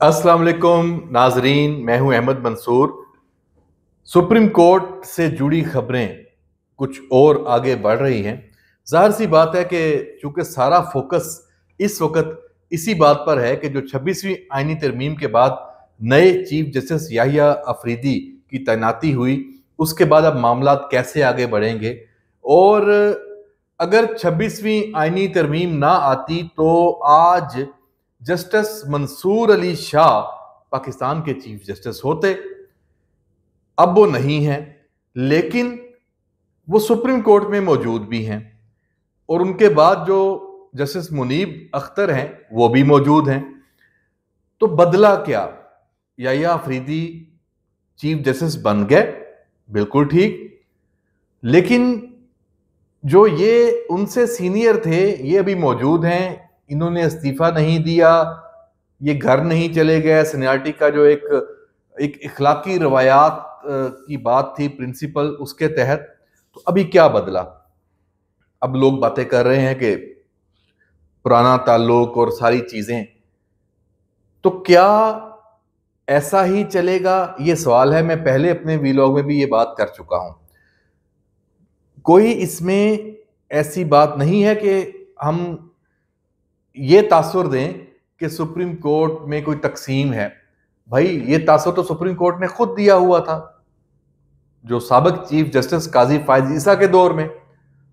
अस्सलाम वालेकुम नाजरीन, मैं हूं अहमद मंसूर। सुप्रीम कोर्ट से जुड़ी खबरें कुछ और आगे बढ़ रही हैं। जाहिर सी बात है कि चूंकि सारा फोकस इस वक्त इसी बात पर है कि जो 26वीं आईनी तरमीम के बाद नए चीफ जस्टिस याहिया अफरीदी की तैनाती हुई, उसके बाद अब मामला कैसे आगे बढ़ेंगे। और अगर 26वीं आईनी तरमीम ना आती तो आज जस्टिस मंसूर अली शाह पाकिस्तान के चीफ जस्टिस होते। अब वो नहीं है, लेकिन वो सुप्रीम कोर्ट में मौजूद भी हैं और उनके बाद जो जस्टिस मुनीब अख्तर हैं वो भी मौजूद हैं। तो बदला क्या? याहिया अफरीदी चीफ जस्टिस बन गए, बिल्कुल ठीक, लेकिन जो ये उनसे सीनियर थे ये अभी मौजूद हैं। इन्होंने इस्तीफा नहीं दिया, ये घर नहीं चले गए। सीनियरिटी का जो एक इखलाकी रवायात की बात थी, प्रिंसिपल, उसके तहत। तो अभी क्या बदला? अब लोग बातें कर रहे हैं कि पुराना ताल्लुक और सारी चीजें। तो क्या ऐसा ही चलेगा, ये सवाल है। मैं पहले अपने वीलॉग में भी ये बात कर चुका हूं। कोई इसमें ऐसी बात नहीं है कि हम ये तासुर दें कि सुप्रीम कोर्ट में कोई तकसीम है। भाई, ये तासुर तो सुप्रीम कोर्ट ने खुद दिया हुआ था। जो साबिक चीफ जस्टिस काजी फायज ईसा के दौर में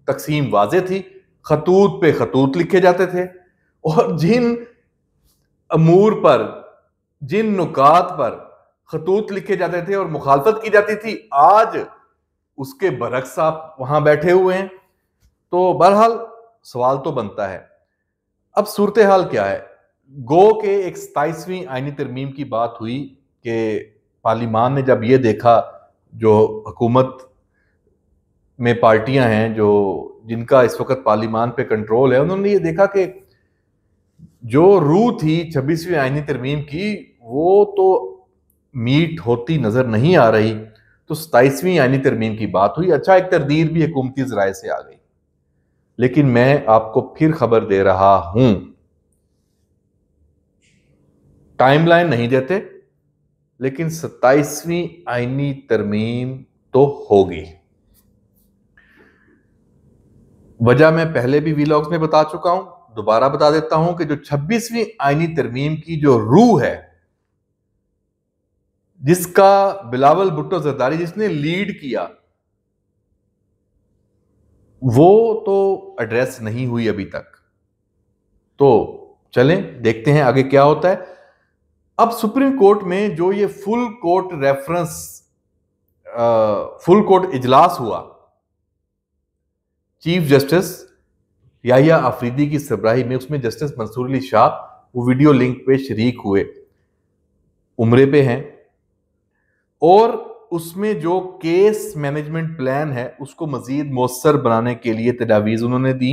तकसीम वाजे थी, खतूत पे खतूत लिखे जाते थे और जिन अमूर पर, जिन नुकात पर खतूत लिखे जाते थे और मुखालफत की जाती थी, आज उसके बरक्स आप वहां बैठे हुए हैं। तो बहरहाल सवाल तो बनता है। अब सूरत हाल क्या है? गो के एक 27वीं आईनी तरमीम की बात हुई कि पार्लिमान ने जब ये देखा, जो हुकूमत में पार्टियां हैं जो जिनका इस वक्त पार्लिमान पे कंट्रोल है, उन्होंने ये देखा कि जो रूह थी 26वीं आईनी तरमीम की, वो तो मीट होती नजर नहीं आ रही। तो 27वीं आईनी तरमीम की बात हुई। अच्छा, एक तरदीद भी हुकूमती ज़राए से आ गई। लेकिन मैं आपको फिर खबर दे रहा हूं, टाइमलाइन नहीं देते, लेकिन 27वीं आईनी तरमीम तो होगी। वजह मैं पहले भी वीलॉग्स में बता चुका हूं, दोबारा बता देता हूं कि जो 26वीं आईनी तरमीम की जो रूह है, जिसका बिलावल भुट्टो जरदारी जिसने लीड किया, वो तो एड्रेस नहीं हुई अभी तक। तो चलें देखते हैं आगे क्या होता है। अब सुप्रीम कोर्ट में जो ये फुल कोर्ट इजलास हुआ, चीफ जस्टिस याहिया अफरीदी की सरबराही में, उसमें जस्टिस मंसूर अली शाह वो वीडियो लिंक पे शरीक हुए, उम्रे पे हैं। और उसमें जो केस मैनेजमेंट प्लान है उसको मजीद मौसर बनाने के लिए तजावीज उन्होंने दी।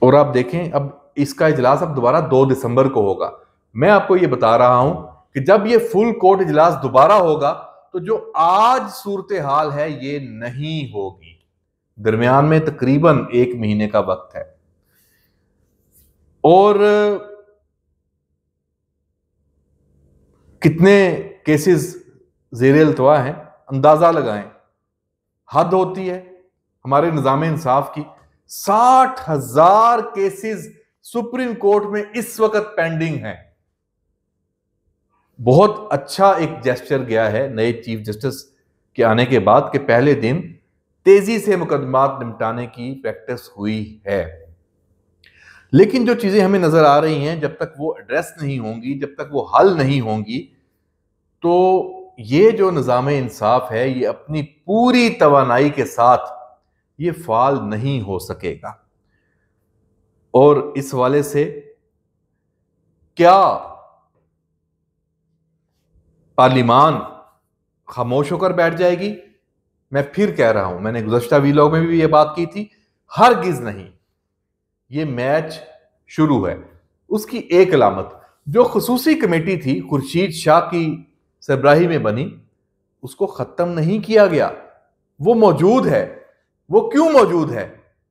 और आप देखें, अब इसका इजलास अब दोबारा 2 दिसंबर को होगा। मैं आपको ये बता रहा हूं कि जब ये फुल कोर्ट इजलास दोबारा होगा तो जो आज सूरत हाल है ये नहीं होगी। दरमियान में तकरीबन 1 महीने का वक्त है। और कितने केसेस ज़ेरे अल्तवा हैं, अंदाजा लगाएं। हद होती है हमारे निज़ाम इंसाफ की। 60,000 केसेस सुप्रीम कोर्ट में इस वक्त पेंडिंग हैं। बहुत अच्छा एक जेस्चर गया है नए चीफ जस्टिस के आने के बाद कि पहले दिन तेजी से मुकदमात निपटाने की प्रैक्टिस हुई है। लेकिन जो चीजें हमें नजर आ रही हैं, जब तक वो एड्रेस नहीं होंगी, जब तक वो हल नहीं होंगी, तो ये जो निज़ाम इंसाफ है ये अपनी पूरी तवानाई के साथ ये फाल नहीं हो सकेगा। और इस हवाले से क्या पार्लिमान खामोश होकर बैठ जाएगी? मैं फिर कह रहा हूं, मैंने गुज़श्ता वीलॉग में भी ये बात की थी, हरगिज नहीं। ये मैच शुरू है। उसकी एक अलामत, जो खसूसी कमेटी थी खुर्शीद शाह की सरबराही में बनी, उसको खत्म नहीं किया गया। वो मौजूद है। वो क्यों मौजूद है?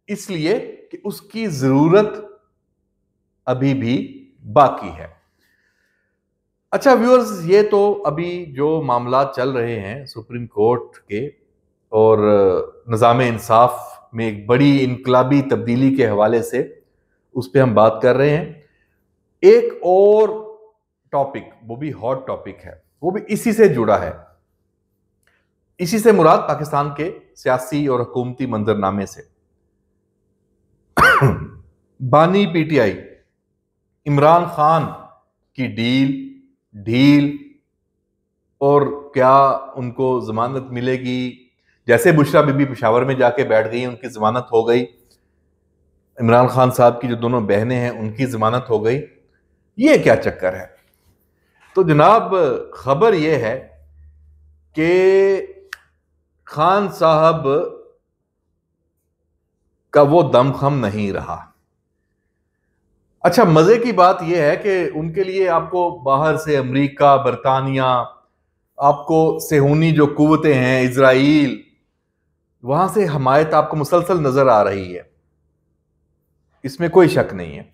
इसलिए कि उसकी जरूरत अभी भी बाकी है। अच्छा व्यूअर्स, ये तो अभी जो मामला चल रहे हैं सुप्रीम कोर्ट के और निज़ाम इंसाफ में एक बड़ी इनकलाबी तब्दीली के हवाले से, उस पर हम बात कर रहे हैं। एक और टॉपिक, वो भी हॉट टॉपिक है, वो भी इसी से जुड़ा है। इसी से मुराद पाकिस्तान के सियासी और हुकूमती मंजरनामे से। बानी पीटीआई इमरान खान की ढील और क्या उनको जमानत मिलेगी? जैसे बुशरा बीबी पेशावर में जाके बैठ गई, उनकी जमानत हो गई। इमरान खान साहब की जो दोनों बहनें हैं उनकी जमानत हो गई। ये क्या चक्कर है? तो जनाब, खबर यह है कि खान साहब का वो दमखम नहीं रहा। अच्छा, मजे की बात यह है कि उनके लिए आपको बाहर से अमेरिका, बरतानिया, आपको सेहूनी जो कुव्वतें हैं, इजराइल, वहां से हमायत आपको मुसलसल नजर आ रही है, इसमें कोई शक नहीं है।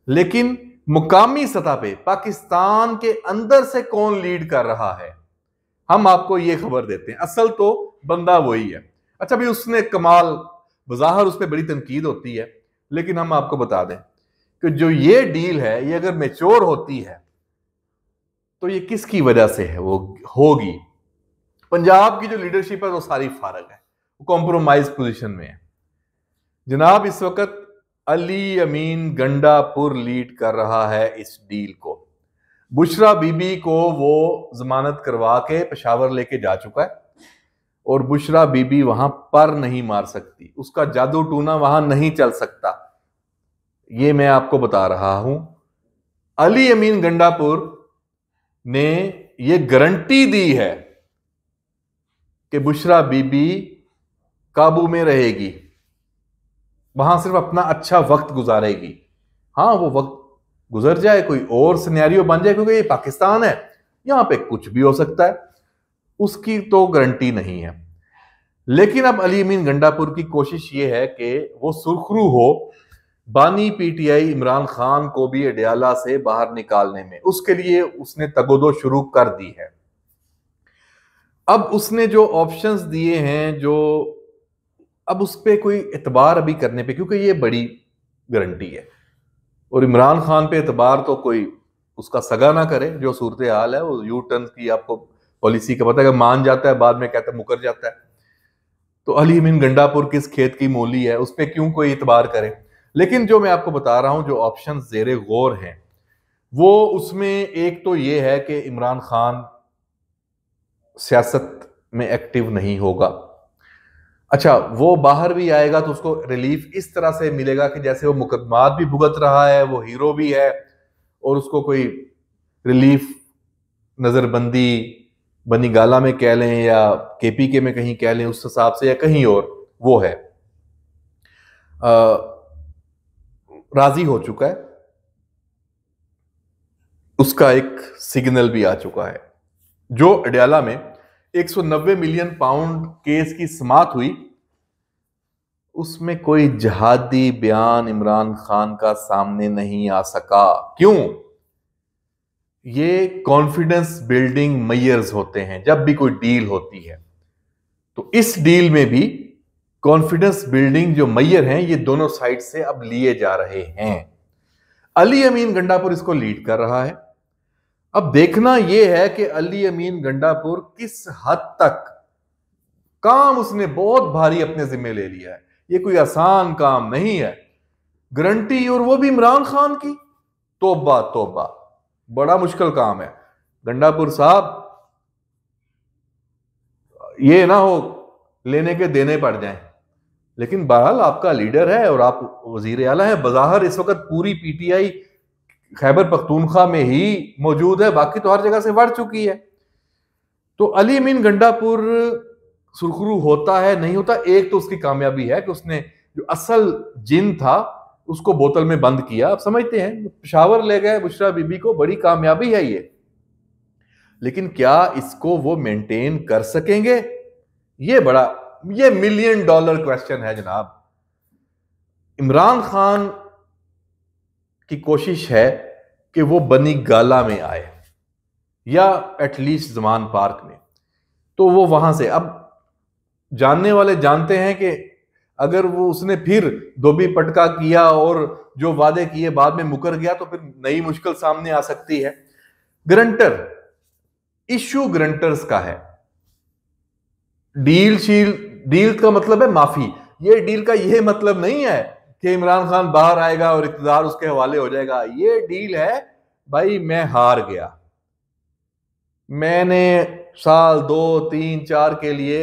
लेकिन मुकामी सतह पे पाकिस्तान के अंदर से कौन लीड कर रहा है, हम आपको ये खबर देते हैं। असल तो बंदा वही है। अच्छा भाई, उसने कमाल, बज़ाहिर उस पर बड़ी तनकीद होती है, लेकिन हम आपको बता दें कि जो ये डील है, ये अगर मैच्योर होती है तो ये किसकी वजह से है? वो होगी पंजाब की जो लीडरशिप है वो सारी फारग है, वो कॉम्प्रोमाइज पोजीशन में है। जनाब, इस वक्त अली अमीन गंडापुर लीड कर रहा है इस डील को। बुशरा बीबी को वो जमानत करवा के पेशावर लेके जा चुका है और बुशरा बीबी वहां पर नहीं मार सकती, उसका जादू टूना वहां नहीं चल सकता। ये मैं आपको बता रहा हूं। अली अमीन गंडापुर ने ये गारंटी दी है कि बुशरा बीबी काबू में रहेगी, वहां सिर्फ अपना अच्छा वक्त गुजारेगी। हाँ, वो वक्त गुजर जाए, कोई और सिनेरियो बन जाए, क्योंकि ये पाकिस्तान है, यहां पे कुछ भी हो सकता है, उसकी तो गारंटी नहीं है। लेकिन अब अली अमीन गंडापुर की कोशिश ये है कि वो सुरखरू हो बानी पीटीआई इमरान खान को भी अडयाला से बाहर निकालने में। उसके लिए उसने तगोदो शुरू कर दी है। अब उसने जो ऑप्शंस दिए हैं, जो अब उस पर कोई एतबार अभी करने पे, क्योंकि ये बड़ी गारंटी है और इमरान खान पे एतबार तो कोई उसका सगा ना करे। जो सूरत हाल है, वो यू टर्न की आपको पॉलिसी का पता है कि मान जाता है, बाद में कहता है मुकर जाता है। तो अली अमीन गंडापुर किस खेत की मूली है, उस पर क्यों कोई एतबार करे? लेकिन जो मैं आपको बता रहा हूं, जो ऑप्शन जेरे गौर हैं, वो उसमें एक तो ये है कि इमरान खान सियासत में एक्टिव नहीं होगा। अच्छा, वो बाहर भी आएगा तो उसको रिलीफ इस तरह से मिलेगा कि जैसे वो मुकदमात भी भुगत रहा है, वो हीरो भी है, और उसको कोई रिलीफ नजरबंदी बनी गाला में कह लें या केपीके में कहीं कह लें, उस हिसाब से, या कहीं और वो है, राजी हो चुका है। उसका एक सिग्नल भी आ चुका है। जो अडयाला में 190 मिलियन पाउंड केस की समाअत हुई, उसमें कोई जहादी बयान इमरान खान का सामने नहीं आ सका। क्यों? ये कॉन्फिडेंस बिल्डिंग मेयर्स होते हैं जब भी कोई डील होती है। तो इस डील में भी कॉन्फिडेंस बिल्डिंग जो मेयर हैं, ये दोनों साइड से अब लिए जा रहे हैं। अली अमीन गंडापुर इसको लीड कर रहा है। अब देखना यह है कि अली अमीन गंडापुर किस हद तक, काम उसने बहुत भारी अपने जिम्मे ले लिया है, ये कोई आसान काम नहीं है। गारंटी, और वो भी इमरान खान की, तोबा तोबा, बड़ा मुश्किल काम है। गंडापुर साहब, ये ना हो लेने के देने पड़ जाएं। लेकिन बहरहाल आपका लीडर है और आप वजीर आला है। बज़ाहिर इस वक्त पूरी पीटीआई खैबर पख्तूनख्वा में ही मौजूद है, बाकी तो हर जगह से बढ़ चुकी है। तो अली अमीन गंडापुर सुरखरू होता है नहीं होता, एक तो उसकी कामयाबी है कि उसने जो असल जिन था उसको बोतल में बंद किया। आप समझते हैं, पेशावर ले गए बुशरा बीबी को, बड़ी कामयाबी है ये। लेकिन क्या इसको वो मेंटेन कर सकेंगे? ये मिलियन डॉलर क्वेश्चन है जनाब। इमरान खान की कोशिश है कि वो बनी गाला में आए या एटलीस्ट जमान पार्क में, तो वो वहां से, अब जानने वाले जानते हैं कि अगर वो उसने फिर धोबी पटका किया और जो वादे किए बाद में मुकर गया तो फिर नई मुश्किल सामने आ सकती है। ग्रंटर, इश्यू ग्रंटर्स का है। डील का मतलब है माफी। ये डील का यह मतलब नहीं है कि इमरान खान बाहर आएगा और इक़्तिदार उसके हवाले हो जाएगा। ये डील है भाई, मैं हार गया, मैंने साल 2 3 4 के लिए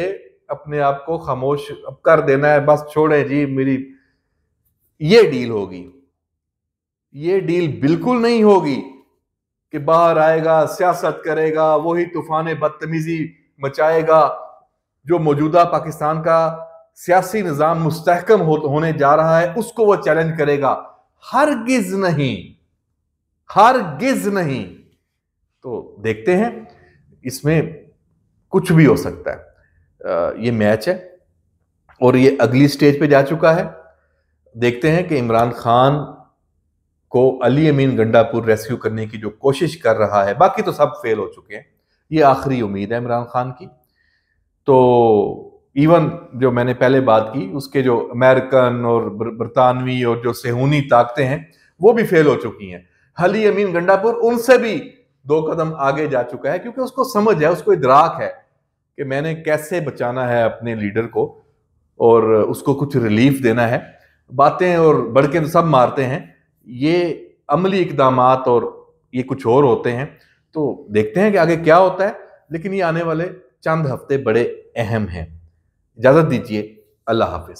अपने आप को खामोश अब कर देना है, बस छोड़े जी मेरी। ये डील होगी। ये डील बिल्कुल नहीं होगी कि बाहर आएगा, सियासत करेगा, वही तूफान बदतमीजी मचाएगा, जो मौजूदा पाकिस्तान का सियासी निजाम मुस्तहकम होने जा रहा है उसको वो चैलेंज करेगा। हरगिज नहीं, हरगिज नहीं। तो देखते हैं, इसमें कुछ भी हो सकता है। ये मैच है और ये अगली स्टेज पे जा चुका है। देखते हैं कि इमरान खान को अली अमीन गंडापुर रेस्क्यू करने की जो कोशिश कर रहा है, बाकी तो सब फेल हो चुके हैं, ये आखिरी उम्मीद है इमरान खान की। तो इवन जो मैंने पहले बात की, उसके जो अमेरिकन और बरतानवी और जो सेहूनी ताकतें हैं वो भी फेल हो चुकी हैं। अली अमीन गंडापुर उनसे भी 2 कदम आगे जा चुका है, क्योंकि उसको समझ है, उसको इदराक है कि मैंने कैसे बचाना है अपने लीडर को और उसको कुछ रिलीफ देना है। बातें और बढ़ के तो सब मारते हैं, ये अमली इकदामात और ये कुछ और होते हैं। तो देखते हैं कि आगे क्या होता है, लेकिन ये आने वाले चंद हफ्ते बड़े अहम हैं। इजाजत दीजिए, अल्लाह हाफिज।